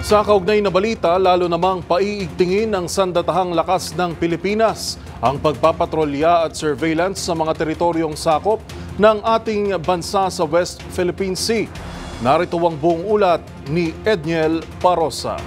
Sa kaugnay na balita, lalo namang paiigtingin ng sandatahang lakas ng Pilipinas ang pagpapatrolya at surveillance sa mga teritoryong sakop ng ating bansa sa West Philippine Sea. Narito ang buong ulat ni Edniel Parosa.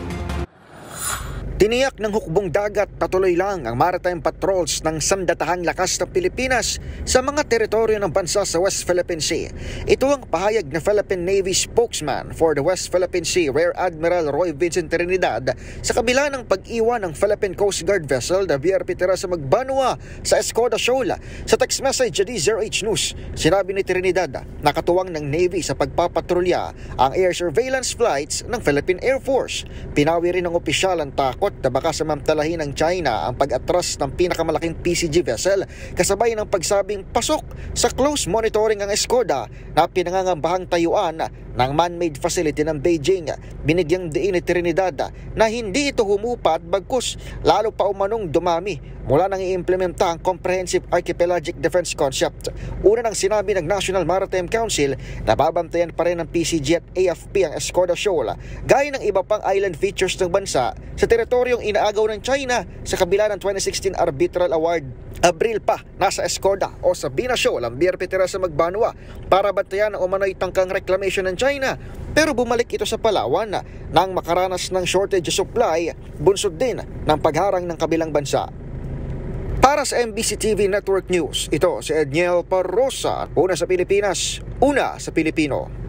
Tiniyak ng hukbong dagat patuloy lang ang maritime patrols ng sandatahang lakas ng Pilipinas sa mga teritoryo ng bansa sa West Philippine Sea. Ito ang pahayag na Philippine Navy spokesman for the West Philippine Sea, Rear Admiral Roy Vincent Trinidad, sa kabila ng pag-iwan ng Philippine Coast Guard vessel na VRP Teresa Magbanua sa Escoda Shoal. Sa text message sa DZRH News, sinabi ni Trinidad na katuwang ng Navy sa pagpapatrolya ang air surveillance flights ng Philippine Air Force. Pinawi rin ng opisyal ang takot na baka samantalahin ng China ang pag-atras ng pinakamalaking PCG vessel kasabay ng pagsabing pasok sa close monitoring ang Escoda na pinangangambahang tayuan ng man-made facility ng Beijing. Binigyang diin ni Trinidad na hindi ito humupa at bagkus lalo pa umanong dumami mula nang i-implementa ang Comprehensive Archipelagic Defense Concept. Una nang sinabi ng National Maritime Council na babantayan pa rin ng PCG at AFP ang Escoda Shoal gaya ng iba pang island features ng bansa sa teritoryong inaagaw ng China sa kabila ng 2016 Arbitral Award. Abril pa, nasa Escoda o sa Bina Shoal ang VRP Teresa Magbanua para bantayan ang umano'y tangkang reclamation ng China. Pero bumalik ito sa Palawan nang makaranas ng shortage of supply, bunsod din ng pagharang ng kabilang bansa. Para sa MBC TV Network News, ito si Edniel Parosa. Una sa Pilipinas, una sa Pilipino.